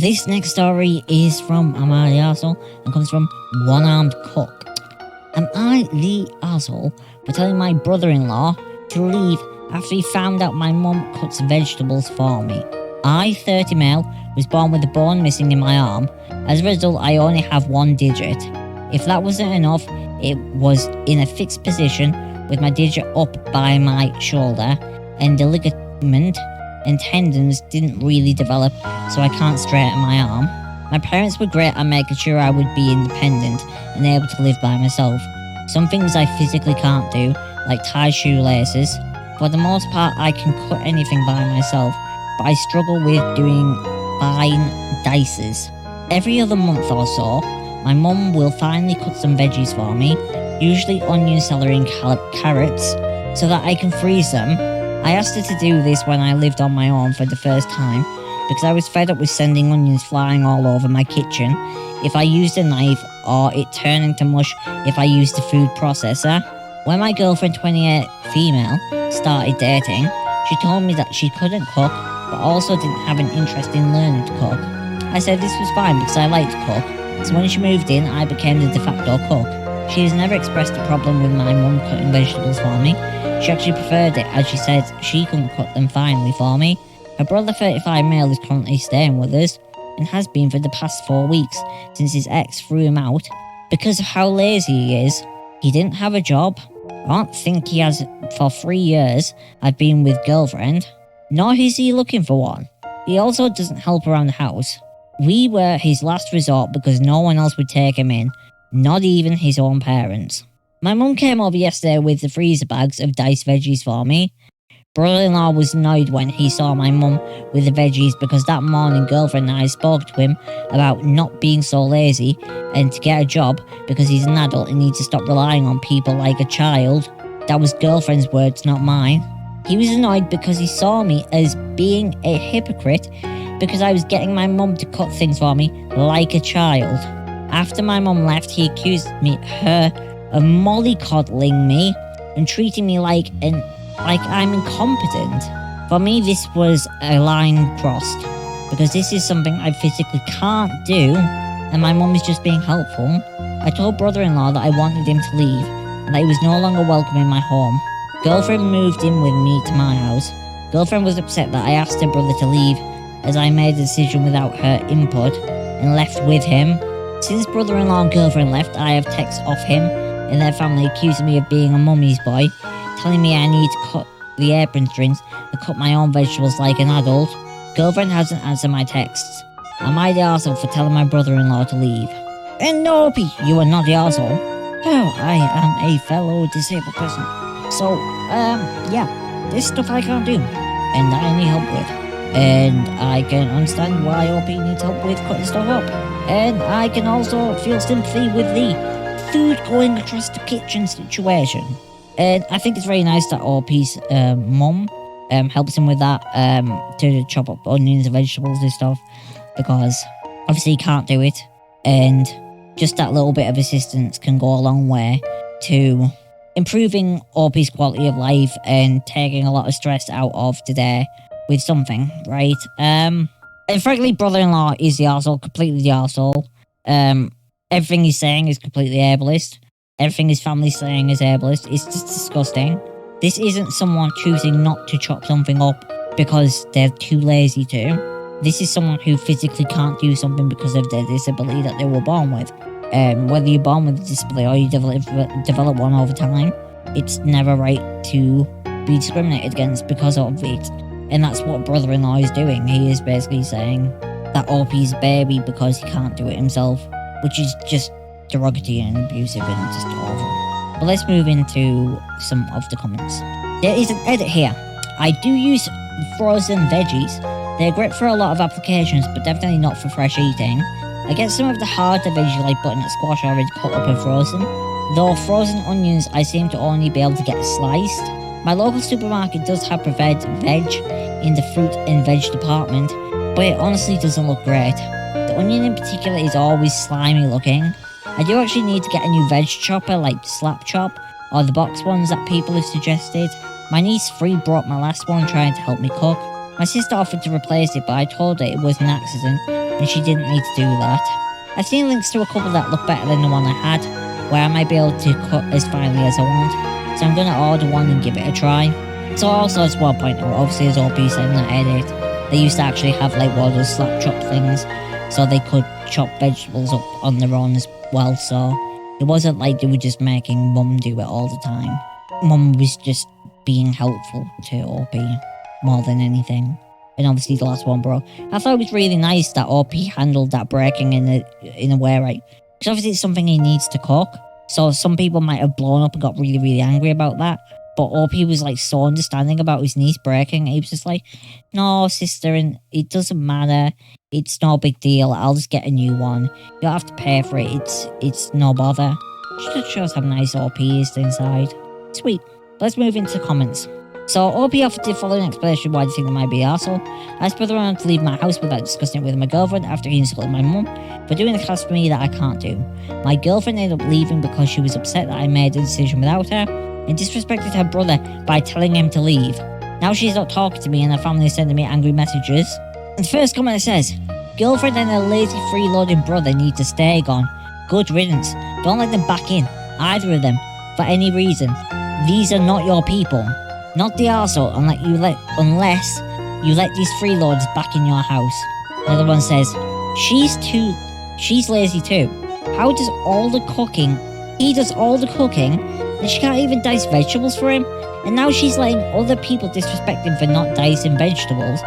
This next story is from Am I the Arsehole and comes from One Armed Cook. Am I the arsehole for telling my brother-in-law to leave after he found out my mum cuts vegetables for me? I, 30 male, was born with a bone missing in my arm. As a result, I only have one digit. If that wasn't enough, it was in a fixed position with my digit up by my shoulder, and the ligament and tendons didn't really develop, so I can't straighten my arm. My parents were great at making sure I would be independent and able to live by myself. Some things I physically can't do, like tie shoelaces. For the most part, I can cut anything by myself, but I struggle with doing fine dices. Every other month or so, my mum will finally cut some veggies for me, usually onion, celery and carrots, so that I can freeze them. I asked her to do this when I lived on my own for the first time, because I was fed up with sending onions flying all over my kitchen if I used a knife, or it turning to mush if I used a food processor. When my girlfriend, 28 female, started dating, she told me that she couldn't cook, but also didn't have an interest in learning to cook. I said this was fine because I like to cook, so when she moved in, I became the de facto cook. She has never expressed a problem with my mum cutting vegetables for me. She actually preferred it, as she said she couldn't cut them finely for me. Her brother, 35 male, is currently staying with us, and has been for the past 4 weeks, since his ex threw him out because of how lazy he is. He didn't have a job. I don't think he has for 3 years I've been with girlfriend, nor is he looking for one. He also doesn't help around the house. We were his last resort because no one else would take him in, not even his own parents. My mum came over yesterday with the freezer bags of diced veggies for me. Brother-in-law was annoyed when he saw my mum with the veggies because that morning girlfriend and I spoke to him about not being so lazy and to get a job because he's an adult and needs to stop relying on people like a child. That was girlfriend's words, not mine. He was annoyed because he saw me as being a hypocrite because I was getting my mum to cut things for me like a child. After my mum left, he accused her of mollycoddling me and treating me like I'm incompetent. For me, this was a line crossed, because this is something I physically can't do, and my mum is just being helpful. I told brother-in-law that I wanted him to leave, and that he was no longer welcome in my home. Girlfriend moved in with me to my house. Girlfriend was upset that I asked her brother to leave, as I made a decision without her input, and left with him. Since brother-in-law and girlfriend left, I have texts off him and their family accusing me of being a mummy's boy, telling me I need to cut the apron strings and cut my own vegetables like an adult. Girlfriend hasn't answered my texts. Am I the arsehole for telling my brother-in-law to leave? And no, P, you are not the arsehole. Oh, I am a fellow disabled person. So, yeah, this stuff I can't do, and I need help with. And I can understand why OP needs help with cutting stuff up. And I can also feel sympathy with the food going across the kitchen situation. And I think it's very nice that OP's mum helps him with that, to chop up onions and vegetables and stuff, because obviously he can't do it, and just that little bit of assistance can go a long way to improving OP's quality of life and taking a lot of stress out of today with something, right? And frankly, brother-in-law is the arsehole, completely the arsehole. Everything he's saying is completely ableist. Everything his family's saying is ableist. It's just disgusting. This isn't someone choosing not to chop something up because they're too lazy to. This is someone who physically can't do something because of their disability that they were born with. Whether you're born with a disability or you develop one over time, it's never right to be discriminated against because of it. And that's what brother-in-law is doing. He is basically saying that OP's a baby because he can't do it himself, which is just derogatory and abusive and just awful. But let's move into some of the comments. There is an edit here. I do use frozen veggies. They're great for a lot of applications, but definitely not for fresh eating. I get some of the harder veggies like butternut squash already cut up and frozen, though frozen onions I seem to only be able to get sliced. My local supermarket does have prepared veg in the fruit and veg department, but it honestly doesn't look great. The onion in particular is always slimy looking. I do actually need to get a new veg chopper like Slap Chop, or the box ones that people have suggested. My niece Free brought my last one trying to help me cook. My sister offered to replace it, but I told her it was an accident and she didn't need to do that. I've seen links to a couple that look better than the one I had, where I might be able to cut as finely as I want, so I'm going to order one and give it a try. So also as well point out, obviously as OP said in that edit, they used to actually have like one of those slap chop things, so they could chop vegetables up on their own as well, so it wasn't like they were just making Mum do it all the time. Mum was just being helpful to OP more than anything. And obviously the last one broke. I thought it was really nice that OP handled that breaking in a way, right? Because obviously it's something he needs to cook. So some people might have blown up and got really, really angry about that. But OP was like so understanding about his niece breaking. He was just like, no, sister, and it doesn't matter. It's no big deal. I'll just get a new one. You don't have to pay for it. It's no bother. Just shows how nice OP is inside. Sweet. Let's move into comments. So OP offered the following explanation why they think they might be an arsehole. I asked brother around to leave my house without discussing it with my girlfriend after he insulted my mum for doing the task for me that I can't do. My girlfriend ended up leaving because she was upset that I made a decision without her, and disrespected her brother by telling him to leave. Now she's not talking to me and her family is sending me angry messages. And the first comment says, girlfriend and her lazy freeloading brother need to stay gone. Good riddance. Don't let them back in, either of them, for any reason. These are not your people. Not the arsehole unless you let these freeloaders back in your house. Another one says, she's lazy too. How does all the cooking? He does all the cooking, and she can't even dice vegetables for him. And now she's letting other people disrespect him for not dicing vegetables,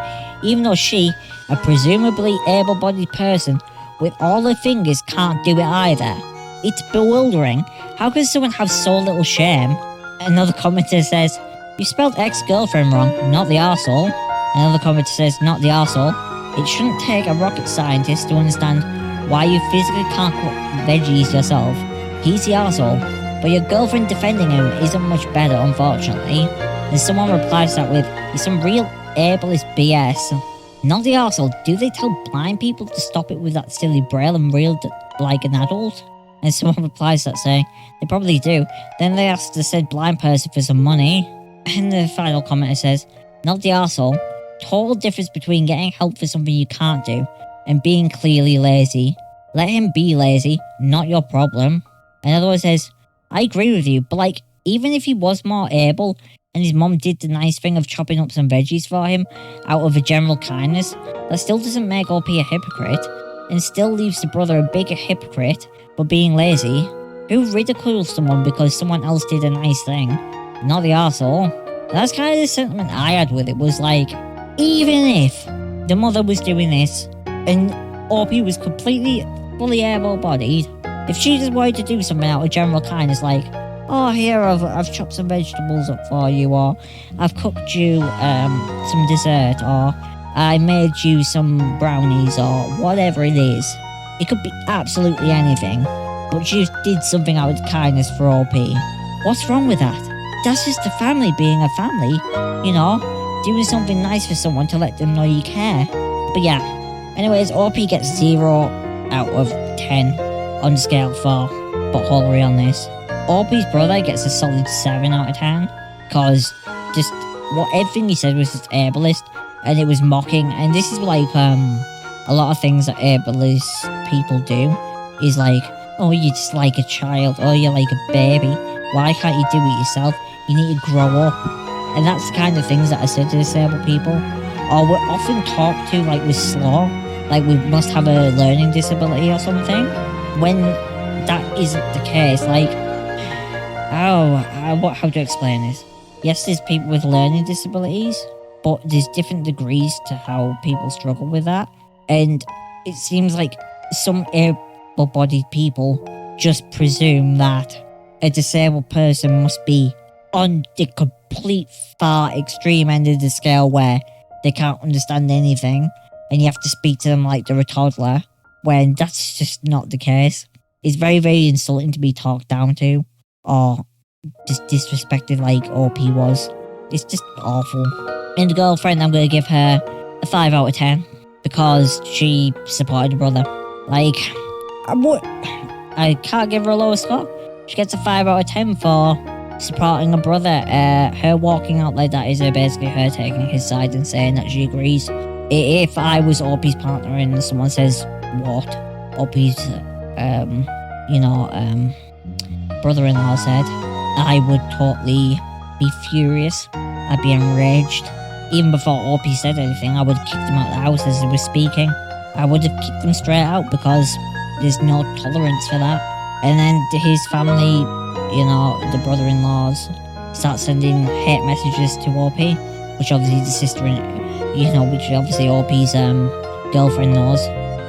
even though she, a presumably able-bodied person with all her fingers, can't do it either. It's bewildering. How can someone have so little shame? Another commenter says, you spelled ex-girlfriend wrong, not the arsehole. Another commenter says, not the arsehole. It shouldn't take a rocket scientist to understand why you physically can't cook veggies yourself. He's the arsehole, but your girlfriend defending him isn't much better, unfortunately. And someone replies that with, it's some real ableist BS. Not the arsehole, do they tell blind people to stop it with that silly braille and read like an adult? And someone replies that saying, they probably do. Then they ask the said blind person for some money. And the final commenter says, not the arsehole. Total difference between getting help for something you can't do and being clearly lazy. Let him be lazy, not your problem. Another one says, I agree with you, but like, even if he was more able and his mum did the nice thing of chopping up some veggies for him out of a general kindness, that still doesn't make OP a hypocrite, and still leaves the brother a bigger hypocrite for being lazy. Who ridicules someone because someone else did a nice thing? Not the arsehole. That's kind of the sentiment I had with it, was like, even if the mother was doing this and OP was completely fully able-bodied, if she just wanted to do something out of general kindness, like, oh, here, I've chopped some vegetables up for you, or I've cooked you some dessert, or I made you some brownies, or whatever it is. It could be absolutely anything, but she did something out of kindness for OP. What's wrong with that? That's just the family being a family, you know? Doing something nice for someone to let them know you care. But yeah, anyways, OP gets 0 out of 10 on the scale for buttholery on this. OP's brother gets a solid 7 out of 10, because just everything he said was just ableist, and it was mocking, and this is like a lot of things that ableist people do, is like, oh, you're just like a child, oh, you're like a baby, why can't you do it yourself? You need to grow up. And that's the kind of things that I said to disabled people. Or we're often talked to like we're slow, like we must have a learning disability or something, when that isn't the case. Like, how to explain this? Yes, there's people with learning disabilities, but there's different degrees to how people struggle with that. And it seems like some able-bodied people just presume that a disabled person must be on the complete far extreme end of the scale where they can't understand anything and you have to speak to them like they're a toddler, when that's just not the case. It's very, very insulting to be talked down to or just disrespected like OP was. It's just awful. And the girlfriend, I'm going to give her a 5 out of 10 because she supported the brother. Like, I can't give her a lower score. She gets a 5 out of 10 for supporting a brother. Her walking out like that is basically her taking his side and saying that she agrees. If I was Opie's partner and someone says what Opie's, brother-in-law said, I would totally be furious. I'd be enraged. Even before Opie said anything, I would have kicked him out of the house as he was speaking. I would have kicked him straight out because there's no tolerance for that. And then his family, the brother-in-laws, start sending hate messages to Opie, which obviously the sister, which obviously Opie's girlfriend knows.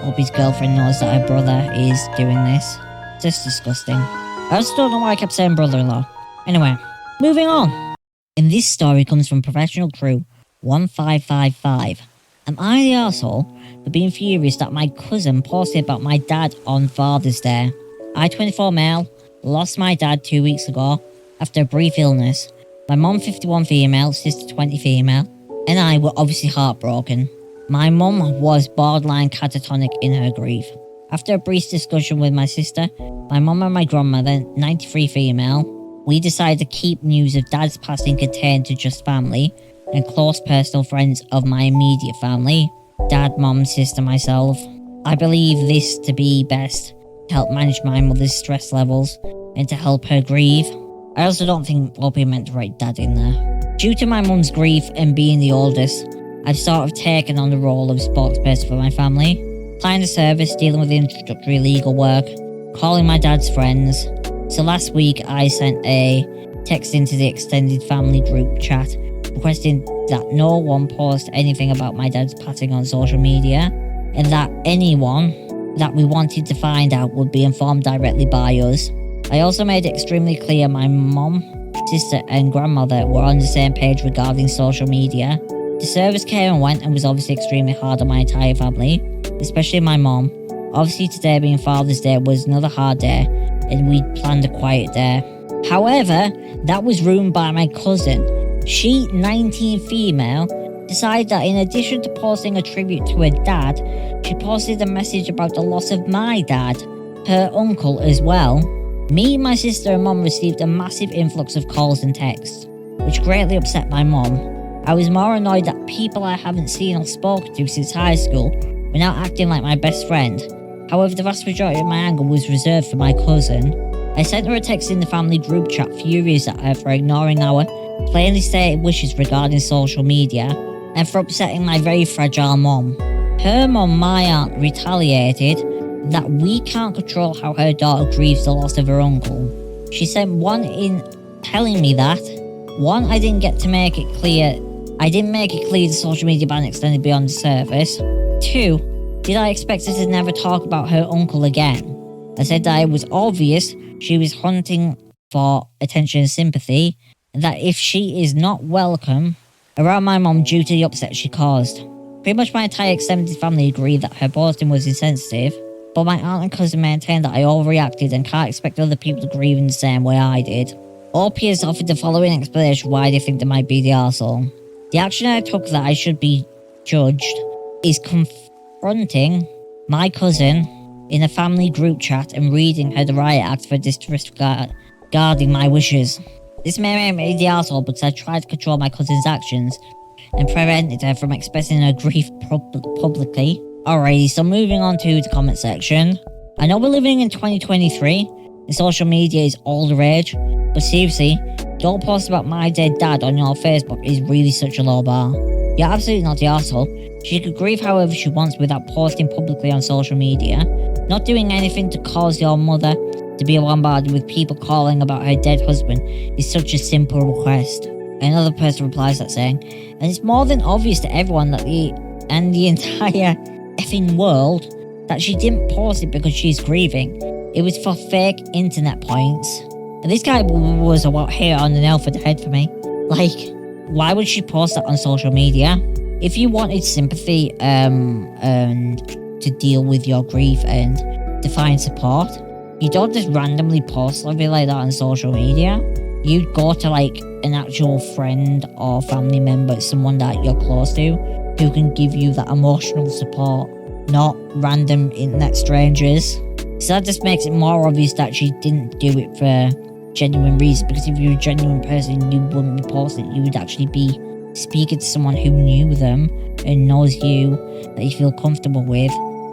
Opie's girlfriend knows that her brother is doing this. Just disgusting. I also don't know why I kept saying brother-in-law. Anyway, moving on. And this story comes from Professional Crew 1555. Am I the arsehole for being furious that my cousin posted about my dad on Father's Day? I, 24 male, lost my dad 2 weeks ago after a brief illness. My mum, 51 female, sister 20 female, and I were obviously heartbroken. My mum was borderline catatonic in her grief. After a brief discussion with my sister, my mum and my grandmother, 93 female, we decided to keep news of dad's passing contained to just family and close personal friends of my immediate family, dad, mum, sister, myself. I believe this to be best to help manage my mother's stress levels and to help her grieve. I also don't think Opie meant to write dad in there. Due to my mum's grief and being the oldest, I've sort of taken on the role of spokesperson for my family, applying the service, dealing with the introductory legal work, calling my dad's friends. So last week I sent a text into the extended family group chat requesting that no one post anything about my dad's passing on social media and that anyone that we wanted to find out would be informed directly by us. I also made it extremely clear my mum, sister and grandmother were on the same page regarding social media. The service came and went and was obviously extremely hard on my entire family, especially my mum. Obviously today being Father's Day was another hard day and we'd planned a quiet day. However, that was ruined by my cousin. She, 19 female, decided that in addition to posting a tribute to her dad, she posted a message about the loss of my dad, her uncle as well. Me, my sister and mum received a massive influx of calls and texts, which greatly upset my mum. I was more annoyed that people I haven't seen or spoken to since high school were now acting like my best friend. However, the vast majority of my anger was reserved for my cousin. I sent her a text in the family group chat furious at her for ignoring our plainly stated wishes regarding social media and for upsetting my very fragile mum. Her mum, my aunt, retaliated that we can't control how her daughter grieves the loss of her uncle. She sent one in telling me that, one, I didn't make it clear the social media ban extended beyond the service. 2, did I expect her to never talk about her uncle again? I said that it was obvious she was hunting for attention and sympathy, and that if she is not welcome around my mum due to the upset she caused. Pretty much my entire extended family agreed that her posting was insensitive, but my aunt and cousin maintained that I overreacted and can't expect other people to grieve in the same way I did. Opie has offered the following explanation why they think they might be the arsehole. The action I took that I should be judged is confronting my cousin in a family group chat and reading her the riot act for disregarding my wishes. This may make me the arsehole because I tried to control my cousin's actions and prevented her from expressing her grief publicly. Alrighty, so moving on to the comment section. I know we're living in 2023 and social media is all the rage, but seriously, don't post about my dead dad on your Facebook is really such a low bar. You're absolutely not the arsehole. She could grieve however she wants without posting publicly on social media. Not doing anything to cause your mother to be bombarded with people calling about her dead husband is such a simple request. Another person replies that saying, and it's more than obvious to everyone that the entire effing world that she didn't post it because she's grieving. It was for fake internet points. And this guy was a hair on the nail for the head for me. Like, why would she post that on social media? If you wanted sympathy and to deal with your grief and to find support, you don't just randomly post something like that on social media. You'd go to like an actual friend or family member, someone that you're close to, who can give you that emotional support, not random internet strangers. So that just makes it more obvious that she didn't do it for genuine reason, because if you're a genuine person, you wouldn't be posting it. You would actually be speaking to someone who knew them and knows you, that you feel comfortable with,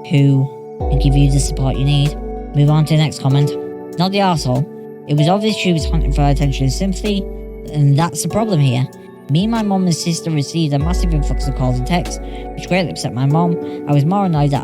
who can give you the support you need. Move on to the next comment. Not the arsehole. It was obvious she was hunting for attention and sympathy, and that's the problem here. Me, my mum and sister received a massive influx of calls and texts, which greatly upset my mum. I was more annoyed that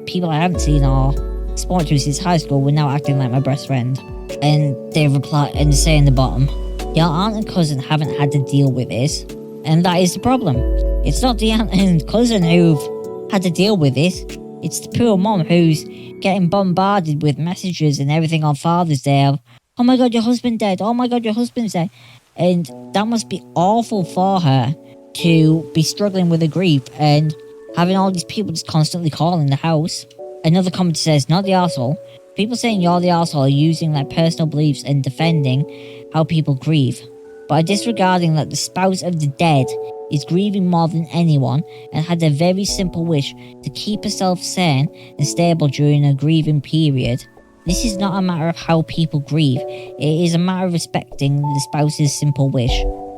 people I hadn't seen or spoken to since high school were now acting like my best friend. And they reply and say in the bottom, your aunt and cousin haven't had to deal with this, and that is the problem. It's not the aunt and cousin who've had to deal with this. It's the poor mum who's getting bombarded with messages and everything on Father's Day of, oh my god, your husband dead, oh my god, your husband's dead. And that must be awful for her to be struggling with the grief and having all these people just constantly calling the house. Another comment says, not the arsehole. People saying you're the arsehole are using their personal beliefs and defending how people grieve, but are disregarding that the spouse of the dead is grieving more than anyone and had a very simple wish to keep herself sane and stable during a grieving period. This is not a matter of how people grieve, it is a matter of respecting the spouse's simple wish,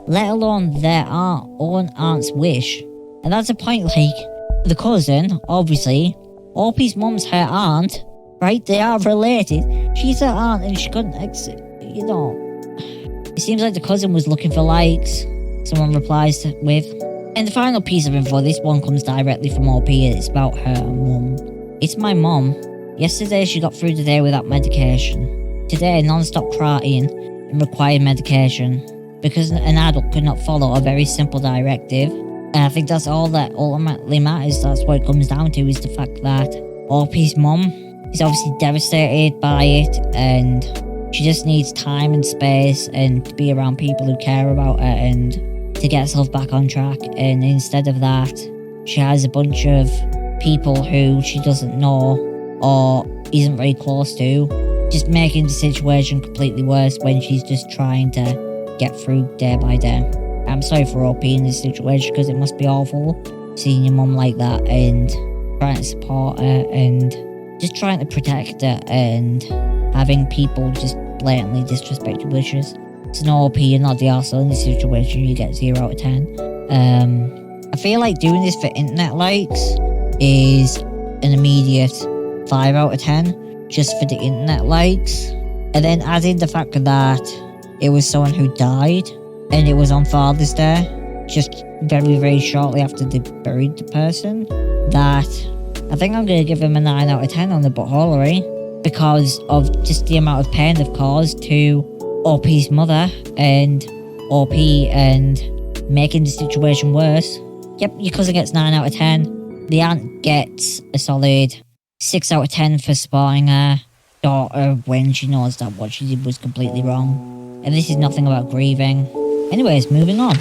let alone their own aunt's wish. And that's a point, like, the cousin, obviously, Opie's mum's her aunt, right? They are related. She's her aunt and she couldn't it seems like the cousin was looking for likes, someone replies with. And the final piece of info, this one comes directly from OP, it's about her mum. It's my mum. Yesterday she got through the day without medication. Today non-stop crying and required medication because an adult could not follow a very simple directive. And I think that's all that ultimately matters. That's what it comes down to, is the fact that OP's mum is obviously devastated by it, and she just needs time and space and to be around people who care about her and to get herself back on track. And instead of that, she has a bunch of people who she doesn't know or isn't very close to, just making the situation completely worse when she's just trying to get through day by day. I'm sorry for OP in this situation, because it must be awful seeing your mum like that and trying to support her and just trying to protect her and having people just blatantly disrespect your wishes. It's no OP, you're not the arsehole in this situation, you get 0 out of 10. I feel like doing this for internet likes is an immediate 5 out of 10, just for the internet likes. And then adding the fact that it was someone who died, and it was on Father's Day, just very, very shortly after they buried the person, that I think I'm going to give him a 9 out of 10 on the buttholery, because of just the amount of pain they've caused to OP's mother and OP and making the situation worse. Yep, your cousin gets 9 out of 10. The aunt gets a solid 6 out of 10 for supporting her daughter when she knows that what she did was completely wrong. And this is nothing about grieving. Anyways, moving on.